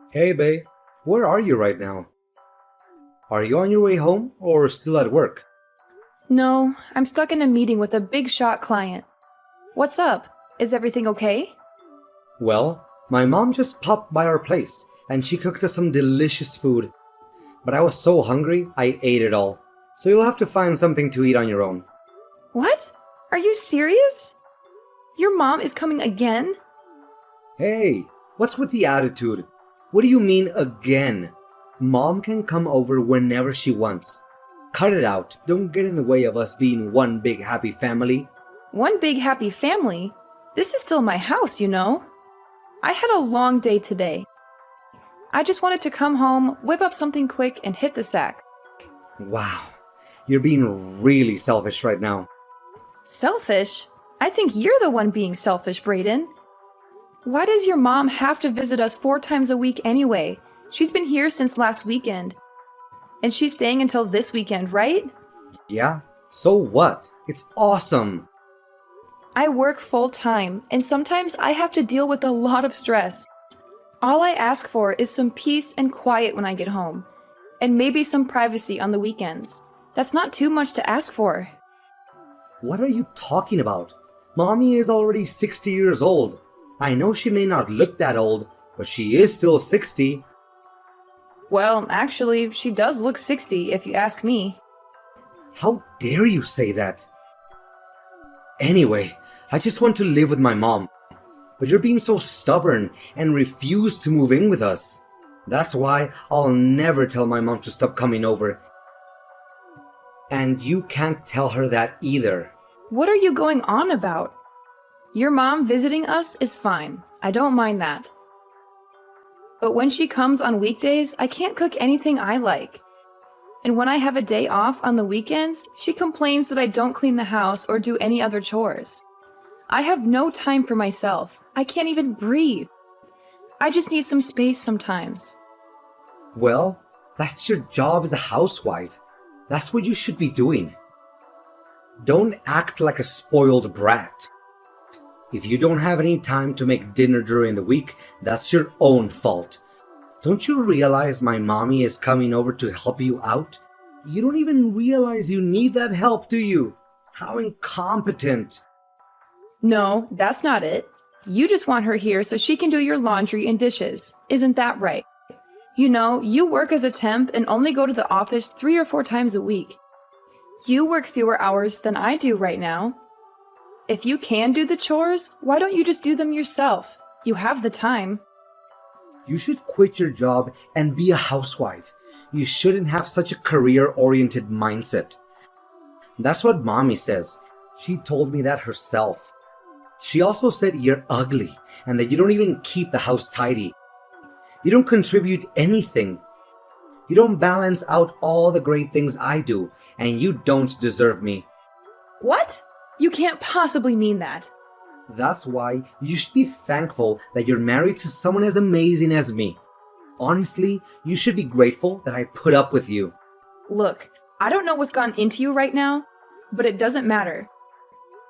Hey, babe, where are you right now? Are you on your way home or still at work? No, I'm stuck in a meeting with a big shot client. What's up? Is everything okay? Well, my mom just popped by our place and she cooked us some delicious food, but I was so hungry I ate it all. So you'll have to find something to eat on your own. What? Are you serious? Your mom is coming again? Hey, what's with the attitude? What do you mean again? Mom can come over whenever she wants. Cut it out. Don't get in the way of us being one big happy family. One big happy family? This is still my house, you know. I had a long day today. I just wanted to come home, whip up something quick, and hit the sack. Wow, you're being really selfish right now. Selfish? I think you're the one being selfish, Brayden. Why does your mom have to visit us 4 times a week anyway? She's been here since last weekend. And she's staying until this weekend, right? Yeah? So what? It's awesome. I work full time, and sometimes I have to deal with a lot of stress. All I ask for is some peace and quiet when I get home, and maybe some privacy on the weekends. That's not too much to ask for. What are you talking about? Mommy is already 60 years old. I know she may not look that old, but she is still 60. Well, actually, she does look 60 if you ask me. How dare you say that? Anyway, I just want to live with my mom. But you're being so stubborn and refuse to move in with us. That's why I'll never tell my mom to stop coming over. And you can't tell her that either. What are you going on about? Your mom visiting us is fine. I don't mind that. But when she comes on weekdays, I can't cook anything I like. And when I have a day off on the weekends, she complains that I don't clean the house or do any other chores. I have no time for myself. I can't even breathe. I just need some space sometimes. Well, that's your job as a housewife. That's what you should be doing. Don't act like a spoiled brat. If you don't have any time to make dinner during the week, that's your own fault. Don't you realize my mommy is coming over to help you out? You don't even realize you need that help, do you? How incompetent. No, that's not it. You just want her here so she can do your laundry and dishes. Isn't that right? You know, you work as a temp and only go to the office 3 or 4 times a week. You work fewer hours than I do right now. If you can do the chores, why don't you just do them yourself? You have the time. You should quit your job and be a housewife. You shouldn't have such a career-oriented mindset. That's what mommy says. She told me that herself. She also said you're ugly and that you don't even keep the house tidy. You don't contribute anything. You don't balance out all the great things I do, and you don't deserve me. What? You can't possibly mean that. That's why you should be thankful that you're married to someone as amazing as me. Honestly, you should be grateful that I put up with you. Look, I don't know what's gone into you right now, but it doesn't matter.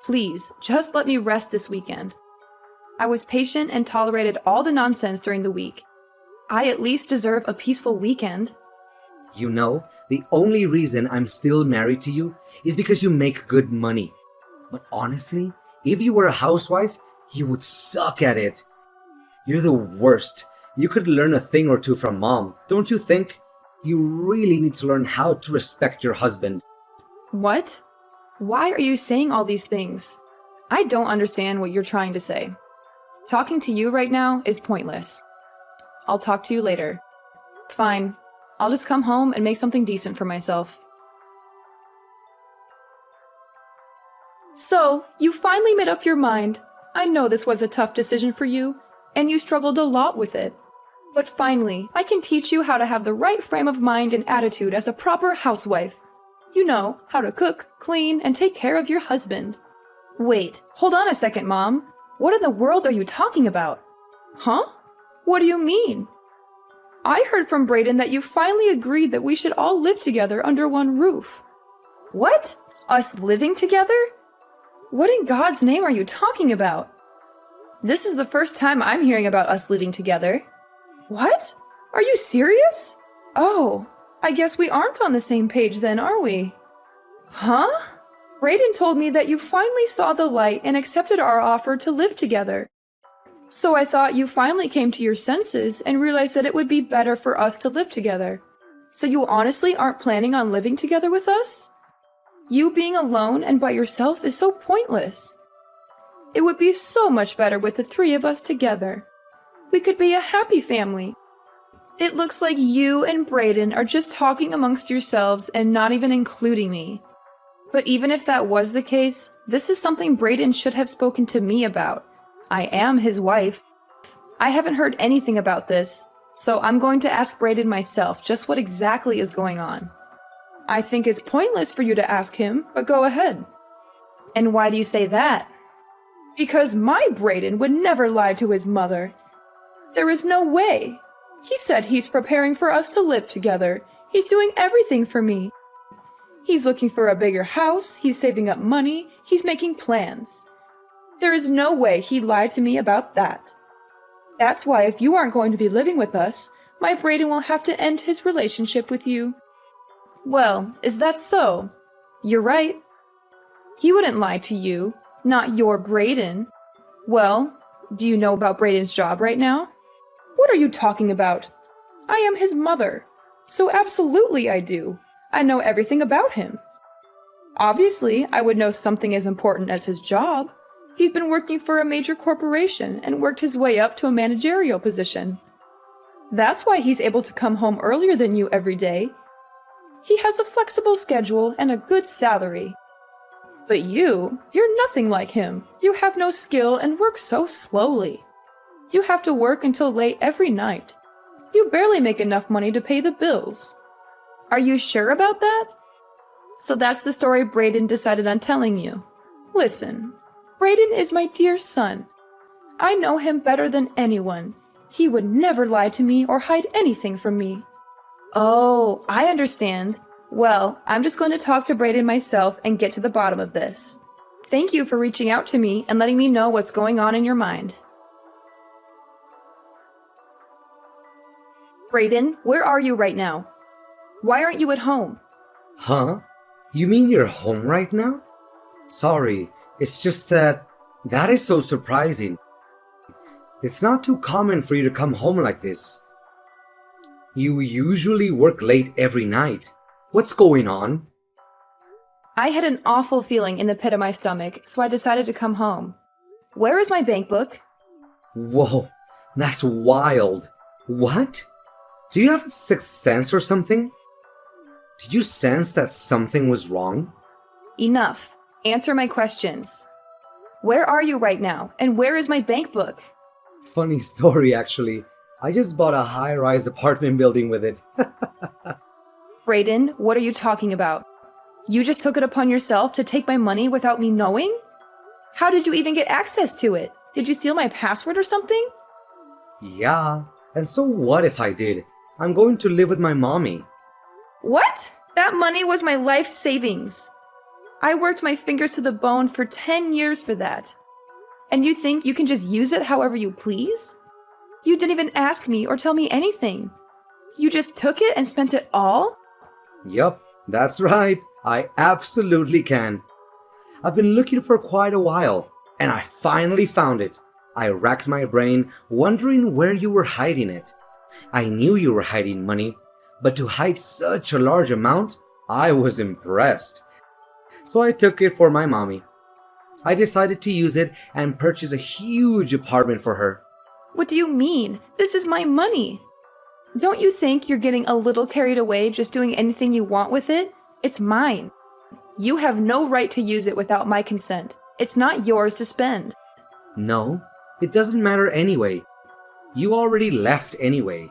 Please, just let me rest this weekend. I was patient and tolerated all the nonsense during the week. I at least deserve a peaceful weekend. You know, the only reason I'm still married to you is because you make good money. But honestly, if you were a housewife, you would suck at it. You're the worst. You could learn a thing or two from mom, don't you think? You really need to learn how to respect your husband. What? Why are you saying all these things? I don't understand what you're trying to say. Talking to you right now is pointless. I'll talk to you later. Fine. I'll just come home and make something decent for myself. So, you finally made up your mind. I know this was a tough decision for you, and you struggled a lot with it. But finally, I can teach you how to have the right frame of mind and attitude as a proper housewife. You know, how to cook, clean, and take care of your husband. Wait, hold on a second, Mom. What in the world are you talking about? Huh? What do you mean? I heard from Brayden that you finally agreed that we should all live together under one roof. What? Us living together? What in God's name are you talking about? This is the first time I'm hearing about us living together. What? Are you serious? Oh, I guess we aren't on the same page then, are we? Huh? Brayden told me that you finally saw the light and accepted our offer to live together. So I thought you finally came to your senses and realized that it would be better for us to live together. So you honestly aren't planning on living together with us? You being alone and by yourself is so pointless. It would be so much better with the three of us together. We could be a happy family. It looks like you and Brayden are just talking amongst yourselves and not even including me. But even if that was the case, this is something Brayden should have spoken to me about. I am his wife. I haven't heard anything about this, so I'm going to ask Brayden myself just what exactly is going on. I think it's pointless for you to ask him, but go ahead. And why do you say that? Because my Brayden would never lie to his mother. There is no way. He said he's preparing for us to live together. He's doing everything for me. He's looking for a bigger house, he's saving up money, he's making plans. There is no way he lied to me about that. That's why if you aren't going to be living with us, my Brayden will have to end his relationship with you. Well, is that so? You're right. He wouldn't lie to you, not your Brayden. Well, do you know about Brayden's job right now? What are you talking about? I am his mother, so absolutely I do. I know everything about him. Obviously, I would know something as important as his job. He's been working for a major corporation and worked his way up to a managerial position. That's why he's able to come home earlier than you every day. He has a flexible schedule and a good salary. But you're nothing like him. You have no skill and work so slowly. You have to work until late every night. You barely make enough money to pay the bills. Are you sure about that? So that's the story Brayden decided on telling you. Listen, Brayden is my dear son. I know him better than anyone. He would never lie to me or hide anything from me. Oh, I understand. Well, I'm just going to talk to Brayden myself and get to the bottom of this. Thank you for reaching out to me and letting me know what's going on in your mind. Brayden, where are you right now? Why aren't you at home? Huh? You mean you're home right now? Sorry, it's just that is so surprising. It's not too common for you to come home like this. You usually work late every night. What's going on? I had an awful feeling in the pit of my stomach, so I decided to come home. Where is my bank book? Whoa, that's wild. What? Do you have a sixth sense or something? Did you sense that something was wrong? Enough. Answer my questions. Where are you right now, and where is my bank book? Funny story, actually. I just bought a high-rise apartment building with it. Brayden, what are you talking about? You just took it upon yourself to take my money without me knowing? How did you even get access to it? Did you steal my password or something? Yeah, and so what if I did? I'm going to live with my mommy. What? That money was my life savings. I worked my fingers to the bone for 10 years for that. And you think you can just use it however you please? You didn't even ask me or tell me anything. You just took it and spent it all? Yup, that's right. I absolutely can. I've been looking for quite a while, and I finally found it. I racked my brain, wondering where you were hiding it. I knew you were hiding money, but to hide such a large amount, I was impressed. So I took it for my mommy. I decided to use it and purchase a huge apartment for her. What do you mean? This is my money. Don't you think you're getting a little carried away just doing anything you want with it? It's mine. You have no right to use it without my consent. It's not yours to spend. No, it doesn't matter anyway. You already left anyway.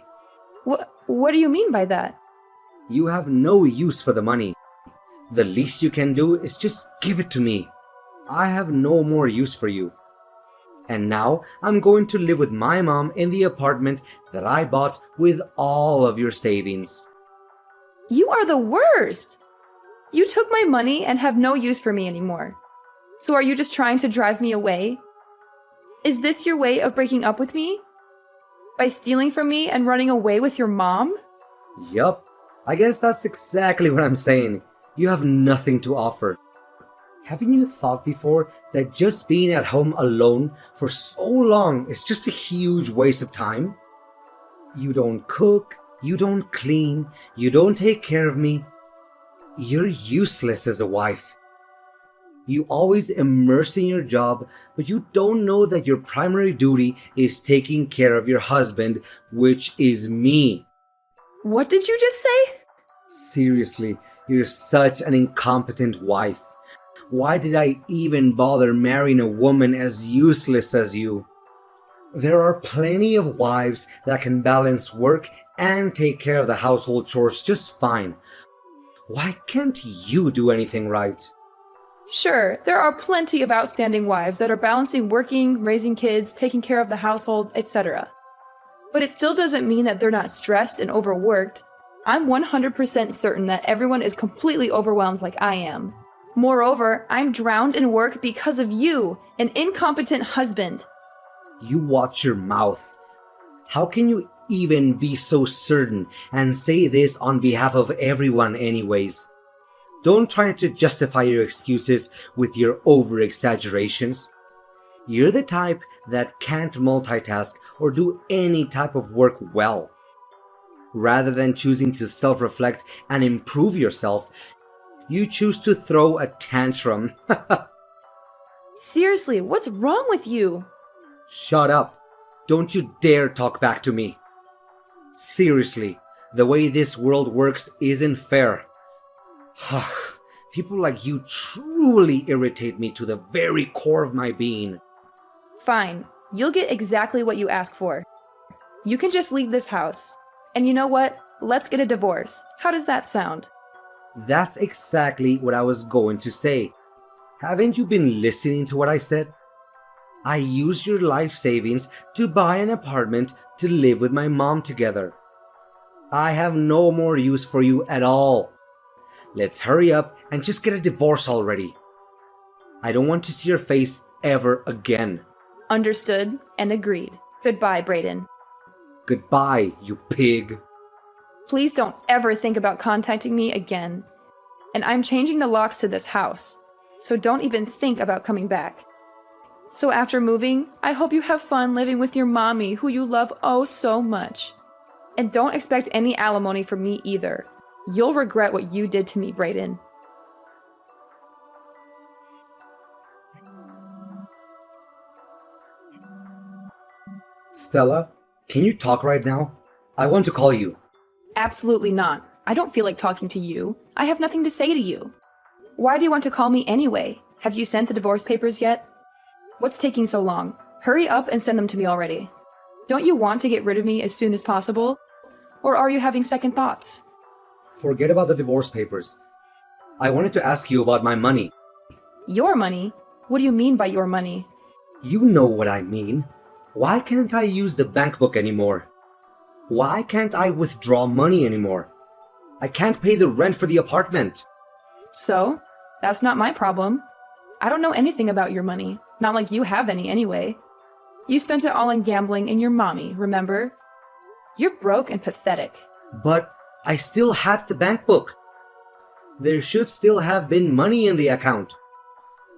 What do you mean by that? You have no use for the money. The least you can do is just give it to me. I have no more use for you. And now I'm going to live with my mom in the apartment that I bought with all of your savings. You are the worst! You took my money and have no use for me anymore. So are you just trying to drive me away? Is this your way of breaking up with me? By stealing from me and running away with your mom? Yup, I guess that's exactly what I'm saying. You have nothing to offer. Haven't you thought before that just being at home alone for so long is just a huge waste of time? You don't cook, you don't clean, you don't take care of me. You're useless as a wife. You always immerse in your job, but you don't know that your primary duty is taking care of your husband, which is me. What did you just say? Seriously, you're such an incompetent wife. Why did I even bother marrying a woman as useless as you? There are plenty of wives that can balance work and take care of the household chores just fine. Why can't you do anything right? Sure, there are plenty of outstanding wives that are balancing working, raising kids, taking care of the household, etc. But it still doesn't mean that they're not stressed and overworked. I'm 100% certain that everyone is completely overwhelmed like I am. Moreover, I'm drowned in work because of you, an incompetent husband. You watch your mouth. How can you even be so certain and say this on behalf of everyone anyways? Don't try to justify your excuses with your over-exaggerations. You're the type that can't multitask or do any type of work well. Rather than choosing to self-reflect and improve yourself, you choose to throw a tantrum. Seriously, what's wrong with you? Shut up. Don't you dare talk back to me. Seriously, the way this world works isn't fair. People like you truly irritate me to the very core of my being. Fine, you'll get exactly what you ask for. You can just leave this house. And you know what? Let's get a divorce. How does that sound? That's exactly what I was going to say. Haven't you been listening to what I said? I used your life savings to buy an apartment to live with my mom together. I have no more use for you at all. Let's hurry up and just get a divorce already. I don't want to see your face ever again. Understood and agreed. Goodbye, Brayden. Goodbye, you pig. Please don't ever think about contacting me again. And I'm changing the locks to this house, so don't even think about coming back. So after moving, I hope you have fun living with your mommy who you love oh so much. And don't expect any alimony from me either. You'll regret what you did to me, Brayden. Stella, can you talk right now? I want to call you. Absolutely not. I don't feel like talking to you. I have nothing to say to you. Why do you want to call me anyway? Have you sent the divorce papers yet? What's taking so long? Hurry up and send them to me already. Don't you want to get rid of me as soon as possible? Or are you having second thoughts? Forget about the divorce papers. I wanted to ask you about my money. Your money? What do you mean by your money? You know what I mean. Why can't I use the bank book anymore? Why can't I withdraw money anymore? I can't pay the rent for the apartment. So? That's not my problem. I don't know anything about your money. Not like you have any anyway. You spent it all on gambling and your mommy, remember? You're broke and pathetic. But I still had the bank book. There should still have been money in the account.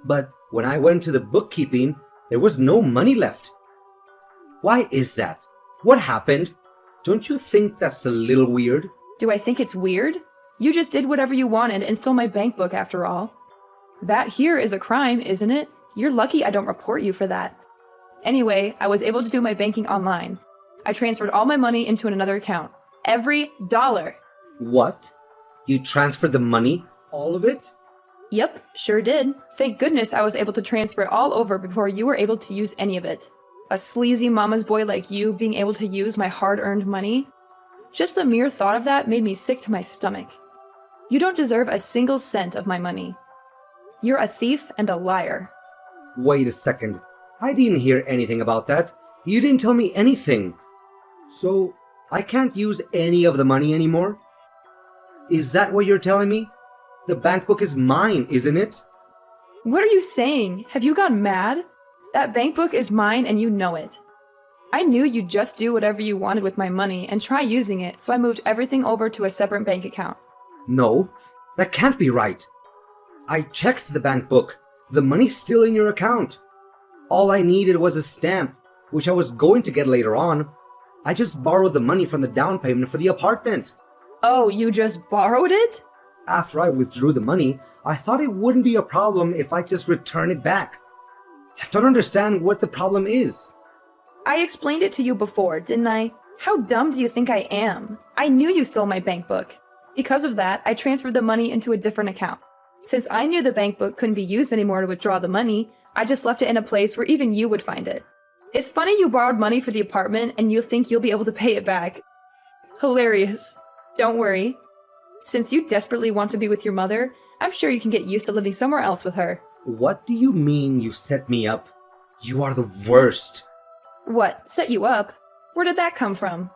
But when I went to the bookkeeping, there was no money left. Why is that? What happened? Don't you think that's a little weird? Do I think it's weird? You just did whatever you wanted and stole my bank book after all. That here is a crime, isn't it? You're lucky I don't report you for that. Anyway, I was able to do my banking online. I transferred all my money into another account. Every dollar. What? You transferred the money? All of it? Yep, sure did. Thank goodness I was able to transfer it all over before you were able to use any of it. A sleazy mama's boy like you being able to use my hard-earned money? Just the mere thought of that made me sick to my stomach. You don't deserve a single cent of my money. You're a thief and a liar. Wait a second. I didn't hear anything about that. You didn't tell me anything. So, I can't use any of the money anymore? Is that what you're telling me? The bank book is mine, isn't it? What are you saying? Have you gone mad? That bank book is mine and you know it. I knew you'd just do whatever you wanted with my money and try using it, so I moved everything over to a separate bank account. No, that can't be right. I checked the bank book. The money's still in your account. All I needed was a stamp, which I was going to get later on. I just borrowed the money from the down payment for the apartment. Oh, you just borrowed it? After I withdrew the money, I thought it wouldn't be a problem if I just return it back. I don't understand what the problem is. I explained it to you before, didn't I? How dumb do you think I am? I knew you stole my bank book. Because of that, I transferred the money into a different account. Since I knew the bank book couldn't be used anymore to withdraw the money, I just left it in a place where even you would find it. It's funny you borrowed money for the apartment and you think you'll be able to pay it back. Hilarious. Don't worry. Since you desperately want to be with your mother, I'm sure you can get used to living somewhere else with her. What do you mean you set me up? You are the worst. What, set you up? Where did that come from?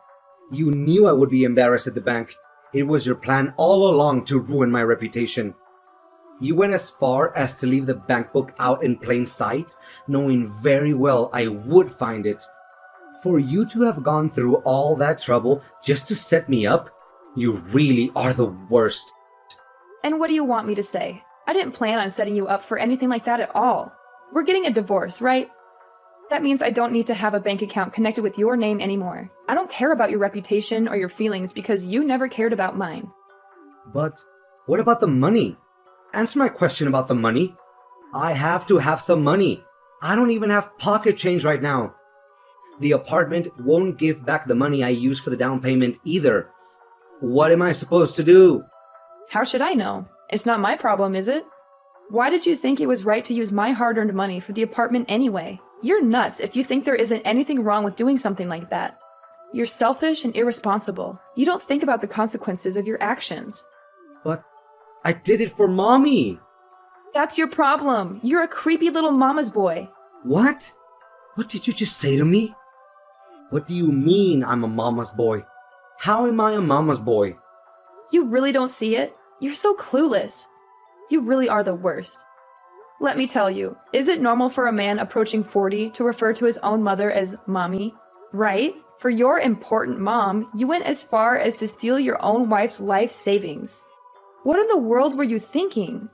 You knew I would be embarrassed at the bank. It was your plan all along to ruin my reputation. You went as far as to leave the bank book out in plain sight, knowing very well I would find it. For you to have gone through all that trouble just to set me up, you really are the worst. And what do you want me to say? I didn't plan on setting you up for anything like that at all. We're getting a divorce, right? That means I don't need to have a bank account connected with your name anymore. I don't care about your reputation or your feelings because you never cared about mine. But what about the money? Answer my question about the money. I have to have some money. I don't even have pocket change right now. The apartment won't give back the money I used for the down payment either. What am I supposed to do? How should I know? It's not my problem, is it? Why did you think it was right to use my hard-earned money for the apartment anyway? You're nuts if you think there isn't anything wrong with doing something like that. You're selfish and irresponsible. You don't think about the consequences of your actions. But I did it for Mommy. That's your problem. You're a creepy little mama's boy. What? What did you just say to me? What do you mean I'm a mama's boy? How am I a mama's boy? You really don't see it? You're so clueless. You really are the worst. Let me tell you, is it normal for a man approaching 40 to refer to his own mother as mommy? Right? For your important mom, you went as far as to steal your own wife's life savings. What in the world were you thinking?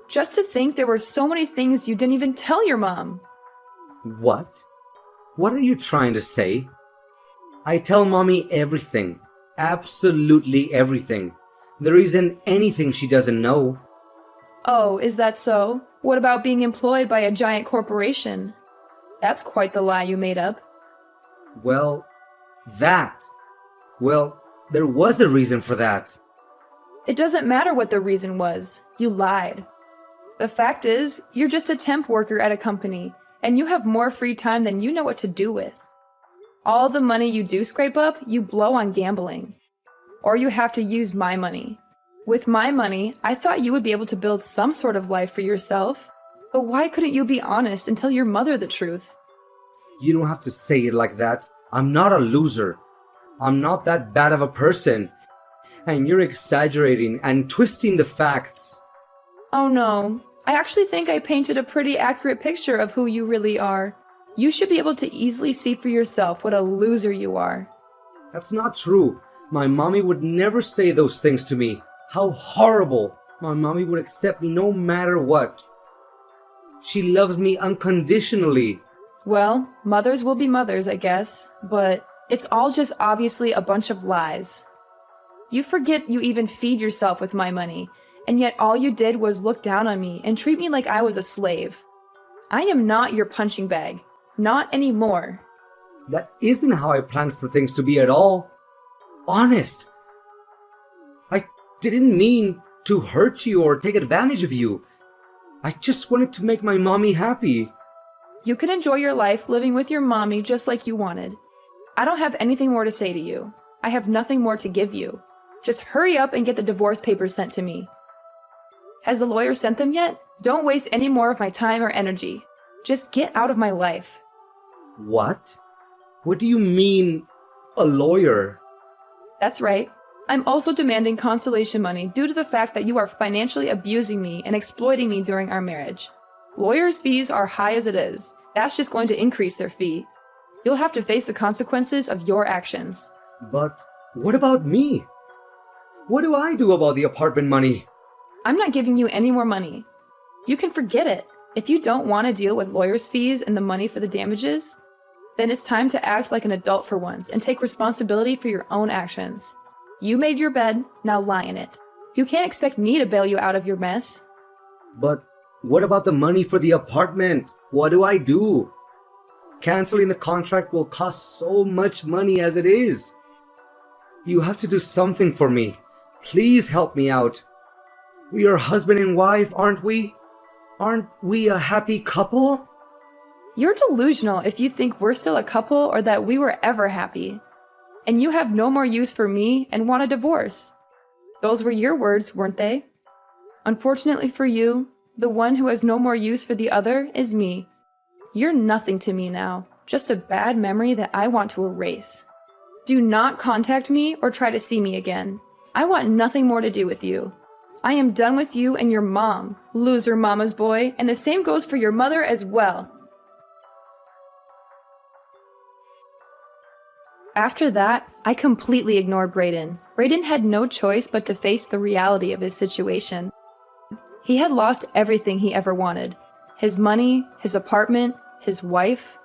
Just to think there were so many things you didn't even tell your mom. What? What are you trying to say? I tell Mommy everything. Absolutely everything. There isn't anything she doesn't know. Oh, is that so? What about being employed by a giant corporation? That's quite the lie you made up. Well, there was a reason for that. It doesn't matter what the reason was. You lied. The fact is, you're just a temp worker at a company, and you have more free time than you know what to do with. All the money you do scrape up, you blow on gambling. Or you have to use my money. With my money, I thought you would be able to build some sort of life for yourself. But why couldn't you be honest and tell your mother the truth? You don't have to say it like that. I'm not a loser. I'm not that bad of a person. And you're exaggerating and twisting the facts. Oh no, I actually think I painted a pretty accurate picture of who you really are. You should be able to easily see for yourself what a loser you are. That's not true. My mommy would never say those things to me. How horrible! My mommy would accept me no matter what. She loves me unconditionally. Well, mothers will be mothers, I guess, but it's all just obviously a bunch of lies. You forget you even feed yourself with my money, and yet all you did was look down on me and treat me like I was a slave. I am not your punching bag. Not anymore. That isn't how I planned for things to be at all. Honest. I didn't mean to hurt you or take advantage of you. I just wanted to make my mommy happy. You can enjoy your life living with your mommy just like you wanted. I don't have anything more to say to you. I have nothing more to give you. Just hurry up and get the divorce papers sent to me. Has the lawyer sent them yet? Don't waste any more of my time or energy. Just get out of my life. What? What do you mean, a lawyer? That's right. I'm also demanding consolation money due to the fact that you are financially abusing me and exploiting me during our marriage. Lawyers' fees are high as it is. That's just going to increase their fee. You'll have to face the consequences of your actions. But what about me? What do I do about the apartment money? I'm not giving you any more money. You can forget it. If you don't want to deal with lawyers' fees and the money for the damages, then it's time to act like an adult for once and take responsibility for your own actions. You made your bed, now lie in it. You can't expect me to bail you out of your mess. But what about the money for the apartment? What do I do? Canceling the contract will cost so much money as it is. You have to do something for me. Please help me out. We are husband and wife, aren't we? Aren't we a happy couple? You're delusional if you think we're still a couple or that we were ever happy. And you have no more use for me and want a divorce. Those were your words, weren't they? Unfortunately for you, the one who has no more use for the other is me. You're nothing to me now, just a bad memory that I want to erase. Do not contact me or try to see me again. I want nothing more to do with you. I am done with you and your mom, loser mama's boy, and the same goes for your mother as well. After that, I completely ignored Brayden. Brayden had no choice but to face the reality of his situation. He had lost everything he ever wanted. His money, his apartment, his wife.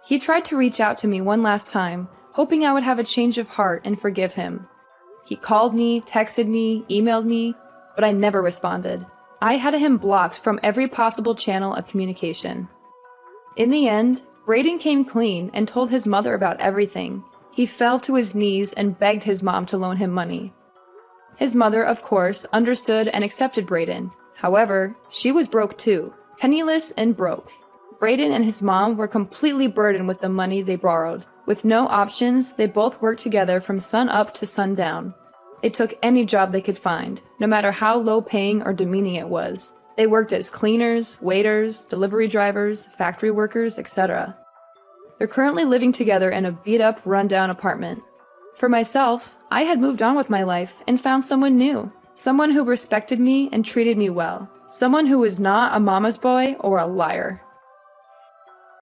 He tried to reach out to me one last time, hoping I would have a change of heart and forgive him. He called me, texted me, emailed me, but I never responded. I had him blocked from every possible channel of communication. In the end, Brayden came clean and told his mother about everything. He fell to his knees and begged his mom to loan him money. His mother, of course, understood and accepted Brayden. However, she was broke too, penniless and broke. Brayden and his mom were completely burdened with the money they borrowed. With no options, they both worked together from sun up to sundown. They took any job they could find, no matter how low-paying or demeaning it was. They worked as cleaners, waiters, delivery drivers, factory workers, etc. They're currently living together in a beat-up, run-down apartment. For myself, I had moved on with my life and found someone new. Someone who respected me and treated me well. Someone who was not a mama's boy or a liar.